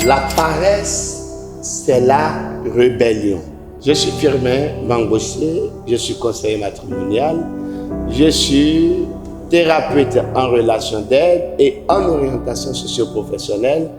La paresse, c'est la rébellion. Je suis Firmin Mangosé, je suis conseiller matrimonial, je suis thérapeute en relation d'aide et en orientation socio-professionnelle,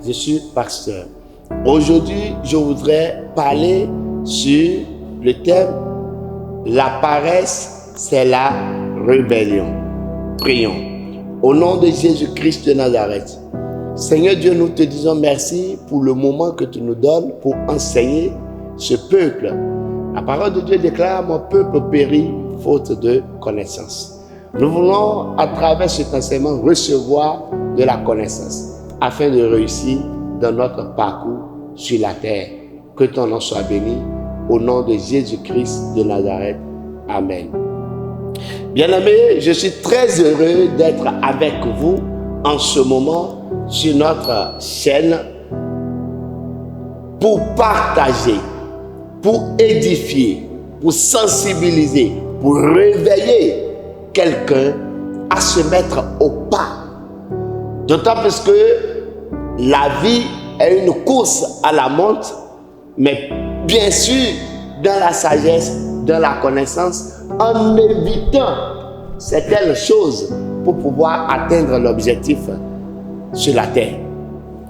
je suis pasteur. Aujourd'hui, je voudrais parler sur le thème « La paresse, c'est la rébellion ». Prions. Au nom de Jésus-Christ de Nazareth, Seigneur Dieu, nous te disons merci pour le moment que tu nous donnes pour enseigner ce peuple. La parole de Dieu déclare « Mon peuple périt faute de connaissance ». Nous voulons, à travers cet enseignement, recevoir de la connaissance afin de réussir dans notre parcours sur la terre. Que ton nom soit béni. Au nom de Jésus-Christ de Nazareth. Amen. Bien-aimés, je suis très heureux d'être avec vous en ce moment sur notre chaîne pour partager, pour édifier, pour sensibiliser, pour réveiller quelqu'un à se mettre au pas. D'autant plus que la vie est une course à la montre, mais bien sûr dans la sagesse, dans la connaissance, en évitant certaines choses pour pouvoir atteindre l'objectif sur la terre.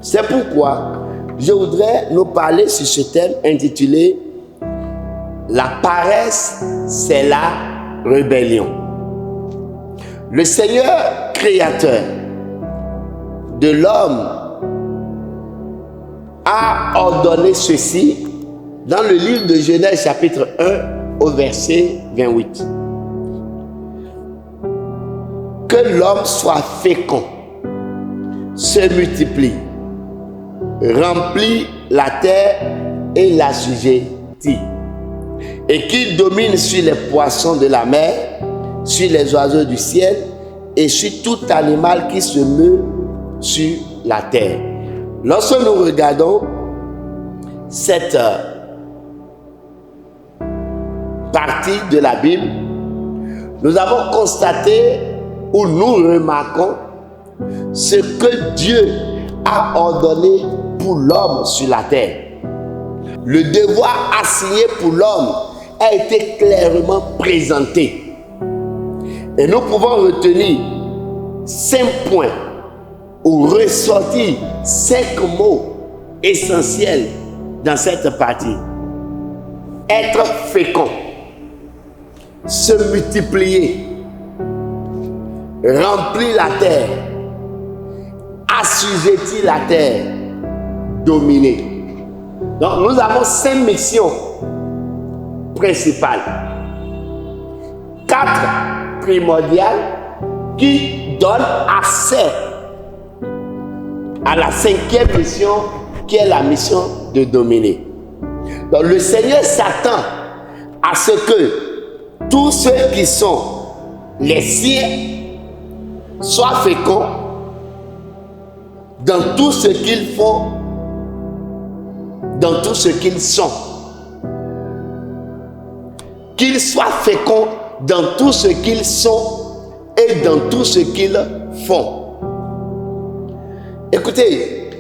C'est pourquoi je voudrais nous parler sur ce thème intitulé « La paresse, c'est la rébellion ». Le Seigneur créateur de l'homme a ordonné ceci dans le livre de Genèse chapitre 1 au verset 28. Que l'homme soit fécond, se multiplie, remplit la terre et l'assujettit, et qu'il domine sur les poissons de la mer, sur les oiseaux du ciel et sur tout animal qui se meut sur la terre. Lorsque nous regardons cette partie de la Bible, nous avons constaté ou nous remarquons ce que Dieu a ordonné pour l'homme sur la terre. Le devoir assigné pour l'homme a été clairement présenté. Et nous pouvons retenir 5 points ou ressortir 5 mots essentiels dans cette partie. Être fécond, se multiplier, remplir la terre, assujettir la terre, dominer. Donc nous avons 5 missions principales. 4 primordiales qui donnent accès à la 5e mission qui est la mission de dominer. Donc le Seigneur s'attend à ce que tous ceux qui sont les siens soient féconds dans tout ce qu'ils font, dans tout ce qu'ils sont. Qu'ils soient féconds dans tout ce qu'ils sont et dans tout ce qu'ils font. Écoutez,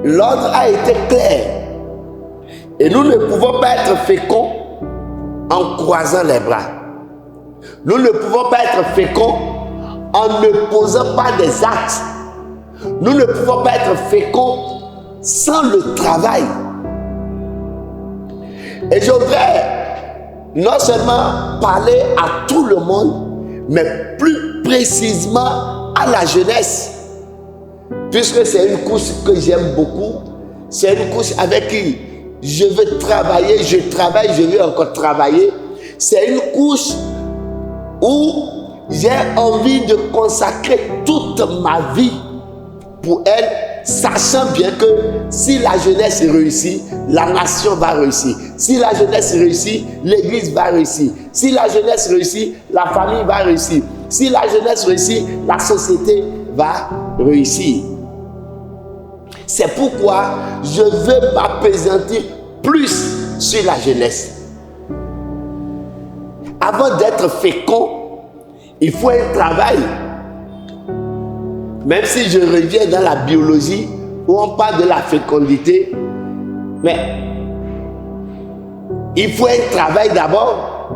l'ordre a été clair et nous ne pouvons pas être féconds en croisant les bras. Nous ne pouvons pas être féconds en ne posant pas des actes. Nous ne pouvons pas être féconds sans le travail. Et je voudrais non seulement parler à tout le monde, mais plus précisément à la jeunesse. Puisque c'est une couche que j'aime beaucoup, c'est une couche avec qui je veux travailler, je travaille, je veux encore travailler. C'est une couche où j'ai envie de consacrer toute ma vie pour elle, sachant bien que si la jeunesse réussit, la nation va réussir. Si la jeunesse réussit, l'église va réussir. Si la jeunesse réussit, la famille va réussir. Si la jeunesse réussit, la société va réussir. C'est pourquoi je veux m'appesantir plus sur la jeunesse. Avant d'être fécond, il faut un travail. Même si je reviens dans la biologie, où on parle de la fécondité, mais il faut un travail d'abord.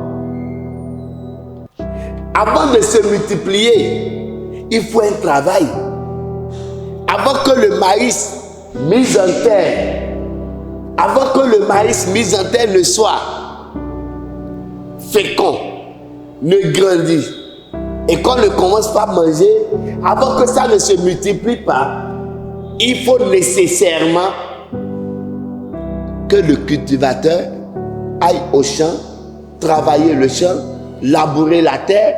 Avant de se multiplier, il faut un travail. Avant que le maïs mis en terre, ne soit fécond, ne grandit, et qu'on ne commence pas à manger, avant que ça ne se multiplie pas, il faut nécessairement que le cultivateur aille au champ, travailler le champ, labourer la terre,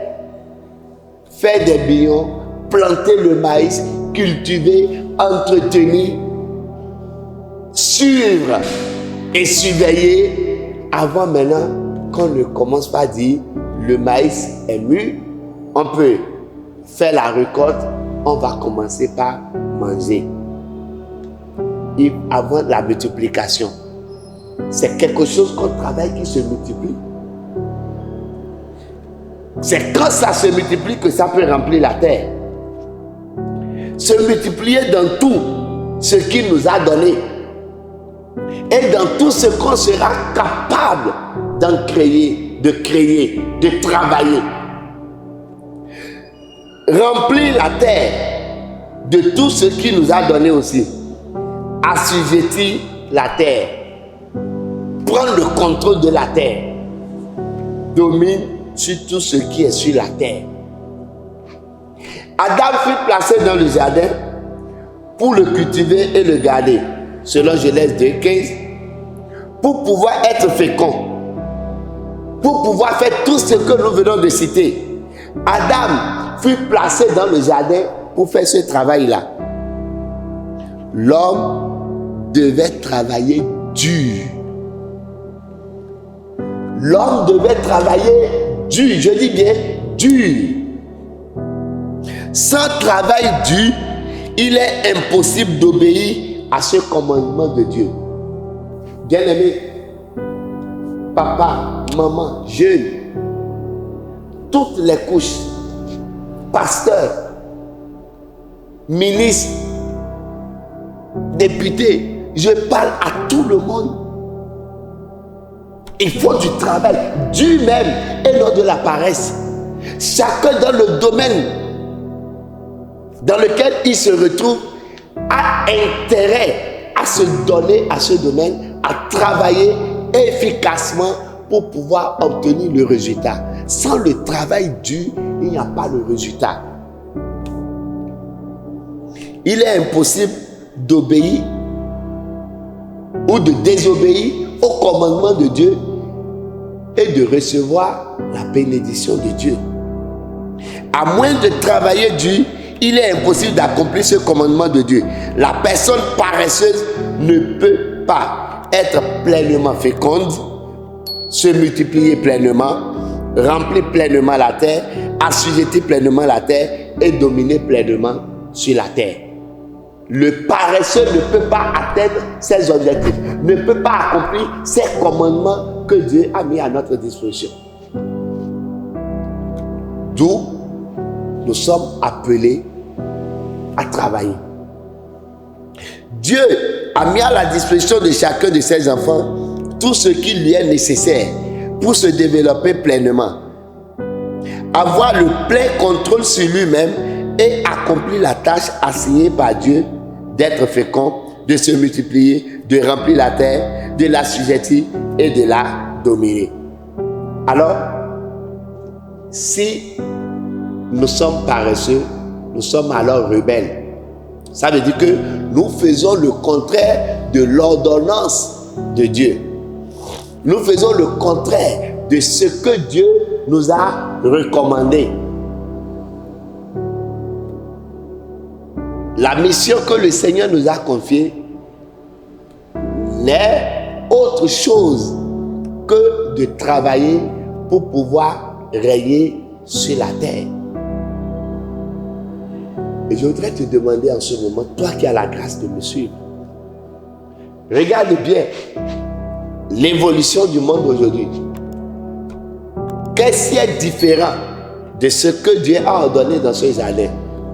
faire des billons, planter le maïs, cultiver, entretenir, suivre et surveiller avant maintenant qu'on ne commence pas à dire le maïs est mûr, on peut faire la récolte, on va commencer par manger. Et avant la multiplication, c'est quelque chose qu'on travaille qui se multiplie. C'est quand ça se multiplie que ça peut remplir la terre. Se multiplier dans tout ce qu'il nous a donné. Et dans tout ce qu'on sera capable d'en créer, de travailler. Remplir la terre de tout ce qu'il nous a donné aussi. Assujettir la terre. Prendre le contrôle de la terre. Domine sur tout ce qui est sur la terre. Adam fut placé dans le jardin pour le cultiver et le garder, selon Genèse 2:15, pour pouvoir être fécond, pour pouvoir faire tout ce que nous venons de citer. Adam fut placé dans le jardin pour faire ce travail-là. L'homme devait travailler dur. L'homme devait travailler dur, je dis bien dur. Sans travail dur, il est impossible d'obéir à ce commandement de Dieu. Bien-aimé, papa, maman, jeunes, toutes les couches, pasteurs, ministres, députés, je parle à tout le monde. Il faut du travail, dur même, et non de la paresse. Chacun dans le domaine dans lequel il se retrouve a intérêt à se donner à ce domaine, à travailler efficacement pour pouvoir obtenir le résultat. Sans le travail dur, il n'y a pas le résultat. Il est impossible d'obéir ou de désobéir au commandement de Dieu et de recevoir la bénédiction de Dieu. À moins de travailler dur, il est impossible d'accomplir ce commandement de Dieu. La personne paresseuse ne peut pas être pleinement féconde, se multiplier pleinement, remplir pleinement la terre, assujettir pleinement la terre et dominer pleinement sur la terre. Le paresseux ne peut pas atteindre ses objectifs, ne peut pas accomplir ces commandements que Dieu a mis à notre disposition. D'où nous sommes appelés à travailler. Dieu a mis à la disposition de chacun de ses enfants tout ce qui lui est nécessaire pour se développer pleinement, avoir le plein contrôle sur lui-même et accomplir la tâche assignée par Dieu d'être fécond, de se multiplier, de remplir la terre, de l'assujettir et de la dominer. Alors, si nous sommes paresseux, nous sommes alors rebelles. Ça veut dire que nous faisons le contraire de l'ordonnance de Dieu. Nous faisons le contraire de ce que Dieu nous a recommandé. La mission que le Seigneur nous a confiée n'est autre chose que de travailler pour pouvoir régner sur la terre. Et je voudrais te demander en ce moment, toi qui as la grâce de me suivre, regarde bien l'évolution du monde aujourd'hui. Qu'est-ce qui est différent de ce que Dieu a ordonné dans ce jardin?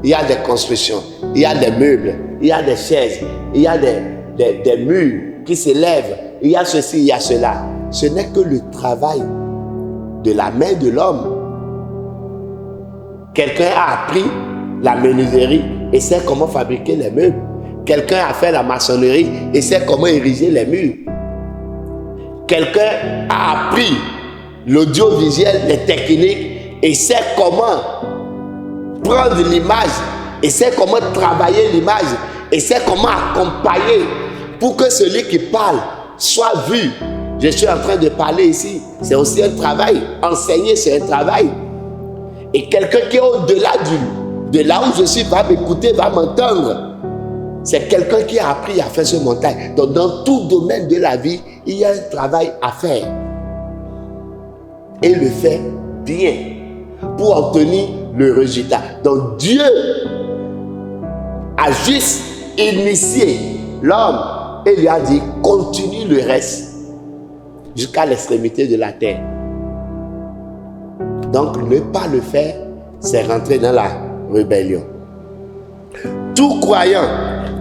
Il y a des constructions, il y a des meubles, il y a des chaises, il y a des murs qui s'élèvent, il y a ceci, il y a cela. Ce n'est que le travail de la main de l'homme. Quelqu'un a appris la menuiserie et sait comment fabriquer les meubles. Quelqu'un a fait la maçonnerie et sait comment ériger les murs. Quelqu'un a appris l'audiovisuel, les techniques et sait comment prendre l'image et sait comment travailler l'image et sait comment accompagner pour que celui qui parle soit vu. Je suis en train de parler ici, c'est aussi un travail. Enseigner, c'est un travail. Et quelqu'un qui est au-delà de là où je suis va m'écouter, va m'entendre. C'est quelqu'un qui a appris à faire ce montage. Donc dans tout domaine de la vie, il y a un travail à faire. Et le fait bien pour obtenir le résultat. Donc Dieu a juste initié l'homme et lui a dit continue le reste jusqu'à l'extrémité de la terre. Donc ne pas le faire, c'est rentrer dans la rébellion. Tout croyant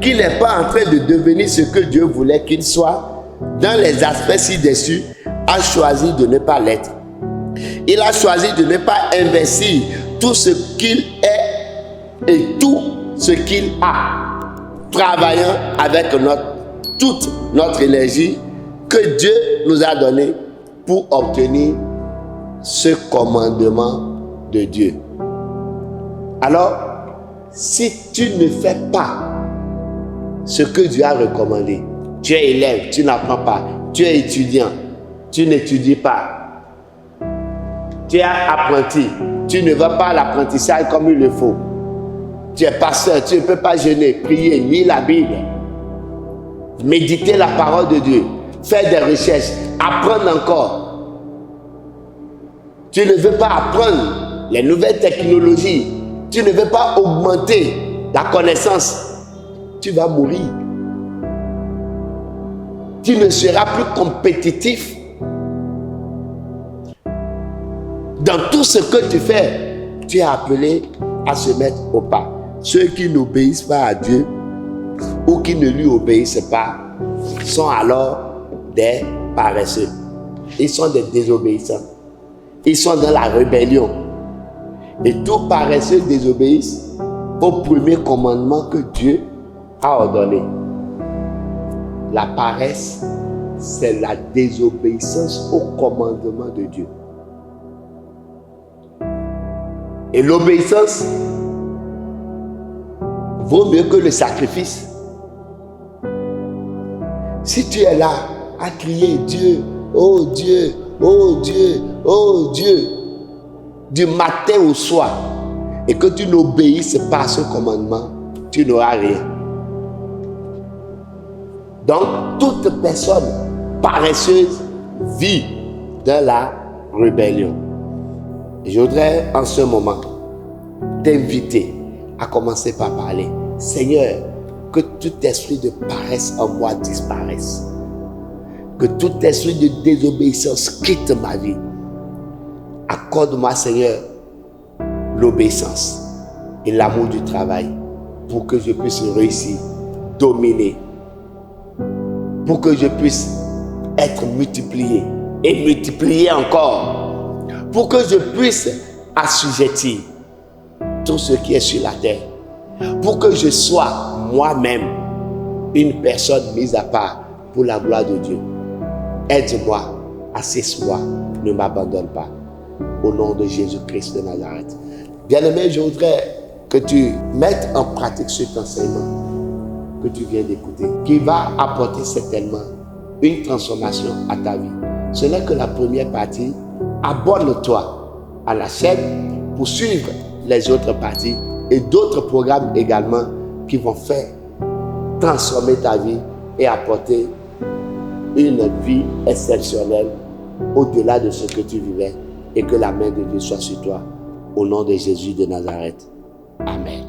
qui n'est pas en train de devenir ce que Dieu voulait qu'il soit dans les aspects ci-dessus a choisi de ne pas l'être. Il a choisi de ne pas investir tout ce qu'il est et tout ce qu'il a, travaillant avec toute notre énergie que Dieu nous a donnée pour obtenir ce commandement de Dieu. Alors, si tu ne fais pas ce que Dieu a recommandé, tu es élève, tu n'apprends pas, tu es étudiant, tu n'étudies pas, tu es apprenti, tu ne vas pas à l'apprentissage comme il le faut, tu es pasteur, tu ne peux pas jeûner, prier, lire la Bible, méditer la parole de Dieu, faire des recherches, apprendre encore. Tu ne veux pas apprendre les nouvelles technologies, tu ne veux pas augmenter la connaissance, tu vas mourir. Tu ne seras plus compétitif. Dans tout ce que tu fais, tu es appelé à se mettre au pas. Ceux qui n'obéissent pas à Dieu ou qui ne lui obéissent pas sont alors des paresseux. Ils sont des désobéissants. Ils sont dans la rébellion. Et tout paresseux désobéissent au premier commandement que Dieu a ordonné. La paresse, c'est la désobéissance au commandement de Dieu. Et l'obéissance vaut mieux que le sacrifice. Si tu es là à crier Dieu, oh Dieu, oh Dieu, oh Dieu, du matin au soir, et que tu n'obéisses pas à ce commandement, tu n'auras rien. Donc, toute personne paresseuse vit dans la rébellion. Et je voudrais en ce moment t'inviter à commencer par parler. Seigneur, que tout esprit de paresse en moi disparaisse. Que tout esprit de désobéissance quitte ma vie. Accorde-moi, Seigneur, l'obéissance et l'amour du travail pour que je puisse réussir, dominer, pour que je puisse être multiplié et multiplié encore, pour que je puisse assujettir tout ce qui est sur la terre, pour que je sois moi-même une personne mise à part pour la gloire de Dieu. Aide-moi, assiste-moi, ne m'abandonne pas. Au nom de Jésus-Christ de Nazareth. Bien-aimé, je voudrais que tu mettes en pratique cet enseignement que tu viens d'écouter, qui va apporter certainement une transformation à ta vie. Ce n'est que la première partie. Abonne-toi à la chaîne pour suivre les autres parties et d'autres programmes également qui vont faire transformer ta vie et apporter une vie exceptionnelle au-delà de ce que tu vivais, et que la main de Dieu soit sur toi. Au nom de Jésus de Nazareth. Amen.